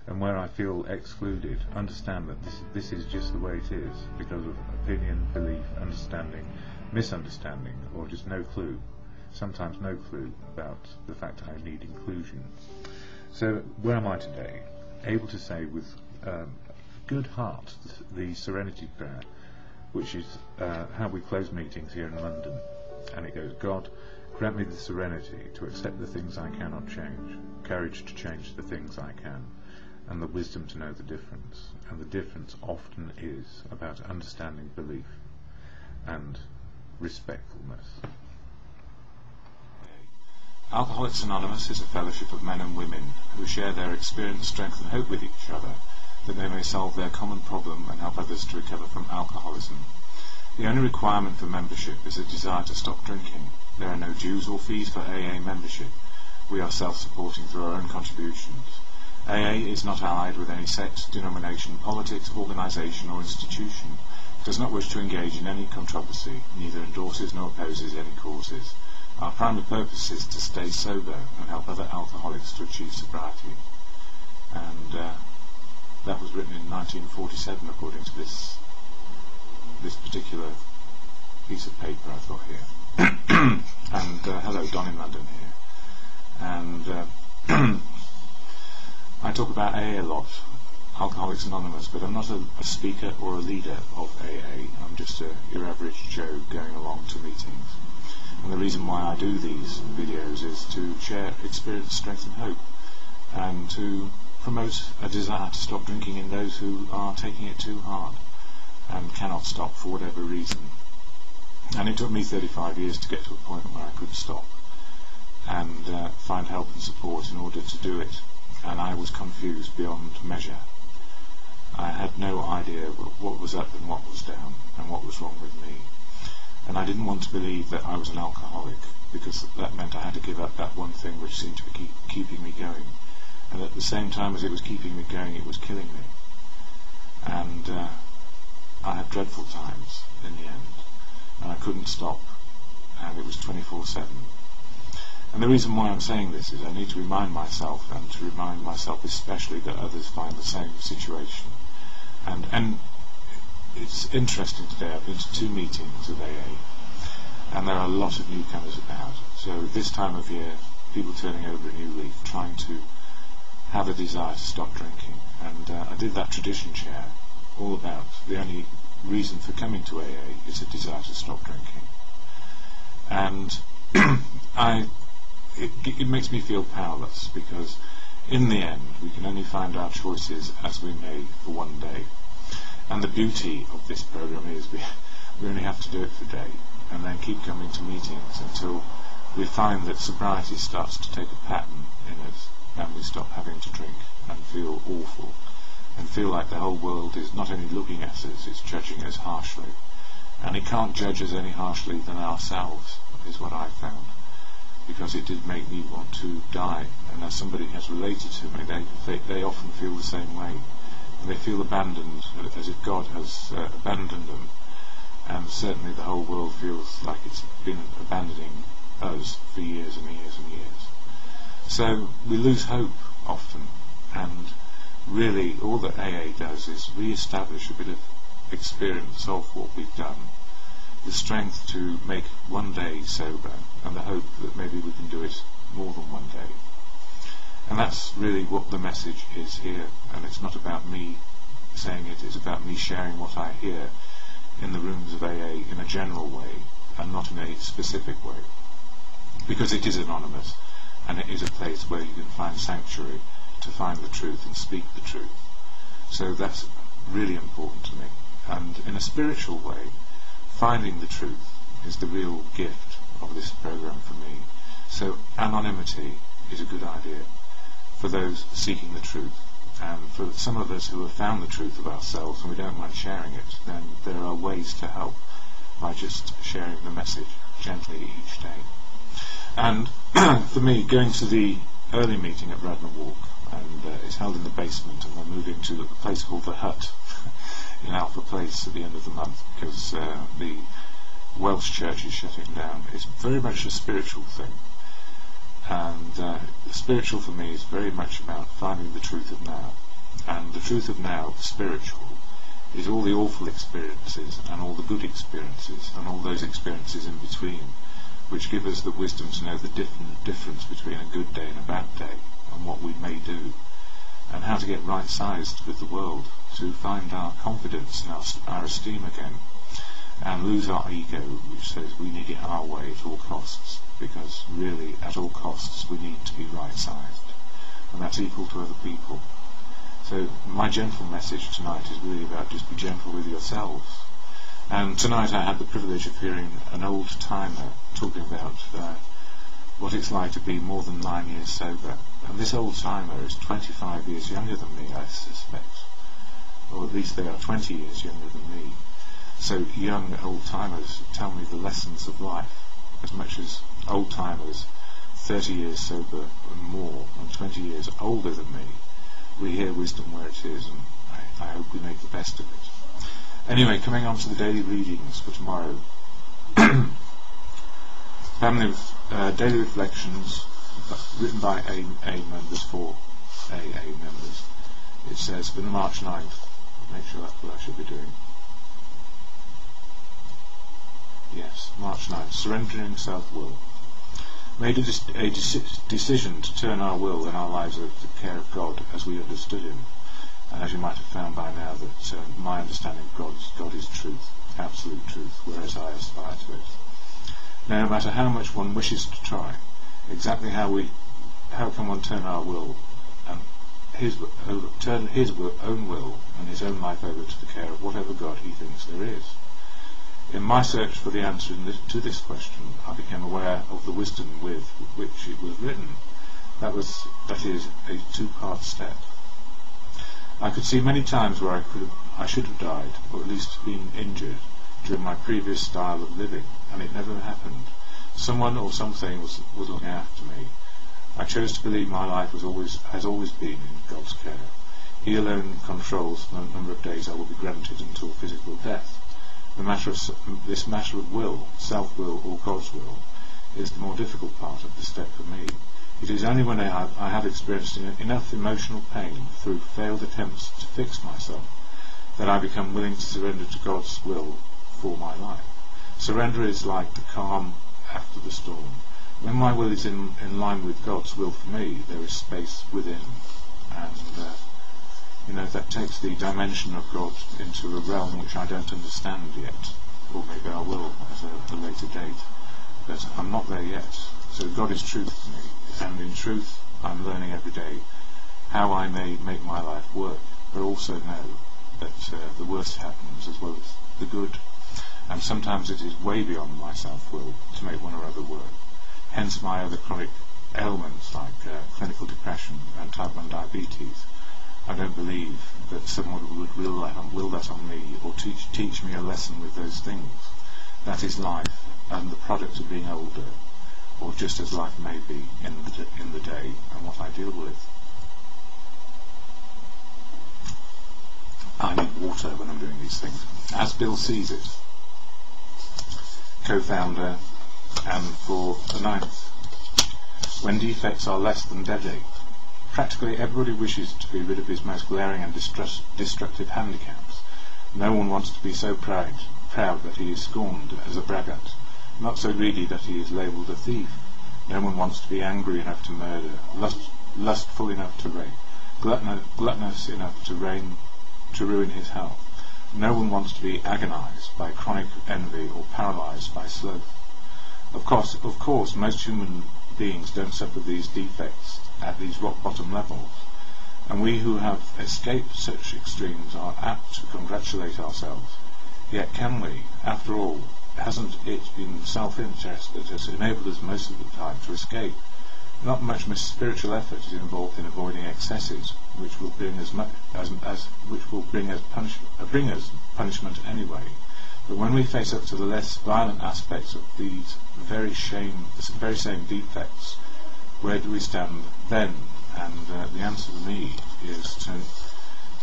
And where I feel excluded, understand that this is just the way it is, because of opinion, belief, understanding, misunderstanding, or just no clue, sometimes no clue about the fact I need inclusion. So where am I today? Able to say with good heart the Serenity Prayer, which is how we close meetings here in London. And it goes, God, grant me the serenity to accept the things I cannot change, courage to change the things I can, and the wisdom to know the difference. And the difference often is about understanding belief and respectfulness. Alcoholics Anonymous is a fellowship of men and women who share their experience, strength and hope with each other, that they may solve their common problem and help others to recover from alcoholism. The only requirement for membership is a desire to stop drinking. There are no dues or fees for AA membership. We are self-supporting through our own contributions. AA is not allied with any sect, denomination, politics, organisation or institution. It does not wish to engage in any controversy, neither endorses nor opposes any causes. Our primary purpose is to stay sober and help other alcoholics to achieve sobriety. And that was written in 1947 according to this particular piece of paper I've got here. And hello, DonInLondon here. And I talk about AA a lot, Alcoholics Anonymous, but I'm not a speaker or a leader of AA. I'm just your average Joe going along to meetings. And the reason why I do these videos is to share experience, strength and hope, and to promote a desire to stop drinking in those who are taking it too hard and cannot stop for whatever reason. And it took me 35 years to get to a point where I could stop and find help and support in order to do it. And I was confused beyond measure. I had no idea what was up and what was down and what was wrong with me. And I didn't want to believe that I was an alcoholic, because that meant I had to give up that one thing which seemed to be keeping me going. And at the same time as it was keeping me going, it was killing me. And I had dreadful times in the end, and I couldn't stop, and it was 24/7. And the reason why I'm saying this is I need to remind myself, and to remind myself especially that others find the same situation. And it's interesting today, I've been to 2 meetings of AA, and there are a lot of newcomers about. So this time of year, people turning over a new leaf, trying to have a desire to stop drinking. And I did that tradition chair, all about the only reason for coming to AA is a desire to stop drinking. And it makes me feel powerless, because in the end we can only find our choices as we may for one day. And the beauty of this program is we only have to do it for a day, and then keep coming to meetings until we find that sobriety starts to take a pattern in us, and we stop having to drink and feel awful, and feel like the whole world is not only looking at us, it's judging us harshly. And it can't judge us any harshly than ourselves, is what I found, because it did make me want to die. And as somebody has related to me, they often feel the same way. And they feel abandoned, as if God has abandoned them. And certainly the whole world feels like it's been abandoning us for years and years and years. So we lose hope often, and really all that AA does is re-establish a bit of experience of what we've done, the strength to make one day sober, and the hope that maybe we can do it more than one day. And that's really what the message is here, and it's not about me saying it, it's about me sharing what I hear in the rooms of AA in a general way, and not in a specific way, because it is anonymous, and it is a place where you can find sanctuary to find the truth and speak the truth. So that's really important to me. And in a spiritual way, finding the truth is the real gift of this program for me. So anonymity is a good idea for those seeking the truth, and for some of us who have found the truth of ourselves and we don't mind sharing it, then there are ways to help by just sharing the message gently each day. And for me, going to the early meeting at Radnor Walk, and It's held in the basement, and we're moving to a place called the Hut in Alpha Place at the end of the month, because the Welsh church is shutting down. It's very much a spiritual thing, and spiritual for me is very much about finding the truth of now. And the truth of now, the spiritual, is all the awful experiences and all the good experiences and all those experiences in between, which give us the wisdom to know the difference between a good day and a bad day, and what we may do, and how to get right-sized with the world, to find our confidence and our esteem again, and lose our ego, which says we need it our way at all costs, because really at all costs we need to be right-sized, and that's equal to other people. So my gentle message tonight is really about just be gentle with yourselves. And tonight I had the privilege of hearing an old-timer talking about what it's like to be more than 9 years sober. And this old-timer is 25 years younger than me, I suspect. Or at least they are 20 years younger than me. So young old-timers tell me the lessons of life, as much as old-timers 30 years sober and more, and 20 years older than me. We hear wisdom where it is, and I hope we make the best of it. Anyway, coming on to the daily readings for tomorrow. Daily reflections written by AA members for AA members. It says for the March 9th, make sure that's what I should be doing. Yes, March 9th, surrendering self-will. Made a decision to turn our will and our lives over to the care of God as we understood Him. And as you might have found by now, that my understanding of God is truth, absolute truth, whereas I aspire to it. Now, no matter how much one wishes to try, exactly how can one turn our will and turn his own will and his own life over to the care of whatever God he thinks there is? In my search for the answer to this question, I became aware of the wisdom with which it was written. That is a two-part step. I could see many times where I should have died, or at least been injured, during my previous style of living, and it never happened. Someone or something was looking after me. I chose to believe my life has always been in God's care. He alone controls the number of days I will be granted until physical death. This matter of will, self-will or God's will, is the more difficult part of the step for me. It is only when I have experienced enough emotional pain through failed attempts to fix myself that I become willing to surrender to God's will for my life. Surrender is like the calm after the storm. When my will is in line with God's will for me, there is space within, and that takes the dimension of God into a realm which I don't understand yet, or maybe I will at a later date, but I'm not there yet. So God is truth to me, and in truth I'm learning every day how I may make my life work, but also know that the worst happens as well as the good, and sometimes it is way beyond my self-will to make one or other work. Hence my other chronic ailments like clinical depression and type 1 diabetes. I don't believe that someone would will that on me or teach me a lesson with those things. That is life, and the product of being older, or just as life may be in the day, and what I deal with. I need water when I'm doing these things. As Bill sees it, co-founder, and for the 9th, when defects are less than deadly. Practically everybody wishes to be rid of his most glaring and destructive handicaps. No one wants to be so proud that he is scorned as a braggart, not so greedy that he is labelled a thief. No one wants to be angry enough to murder, lustful enough to rape, gluttonous enough to ruin his health. No one wants to be agonized by chronic envy or paralyzed by sloth. Of course, most human beings don't suffer these defects at these rock-bottom levels, and we who have escaped such extremes are apt to congratulate ourselves. Yet can we? After all, hasn't it been self-interest that has enabled us most of the time to escape? Not much spiritual effort is involved in avoiding excesses, which will bring us punishment anyway. But when we face up to the less violent aspects of these very same defects, where do we stand then? And the answer for me is to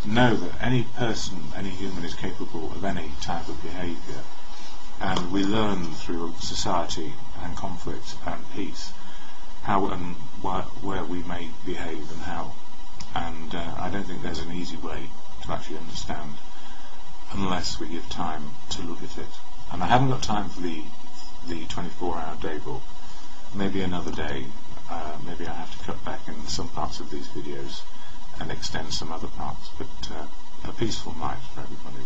know that any person, any human, is capable of any type of behaviour, and we learn through society and conflict and peace how and where we may behave and how. And I don't think there's an easy way to actually understand unless we give time to look at it. And I haven't got time for the 24-hour day book. Maybe another day. Maybe I have to cut back in some parts of these videos and extend some other parts. But a peaceful night for everybody.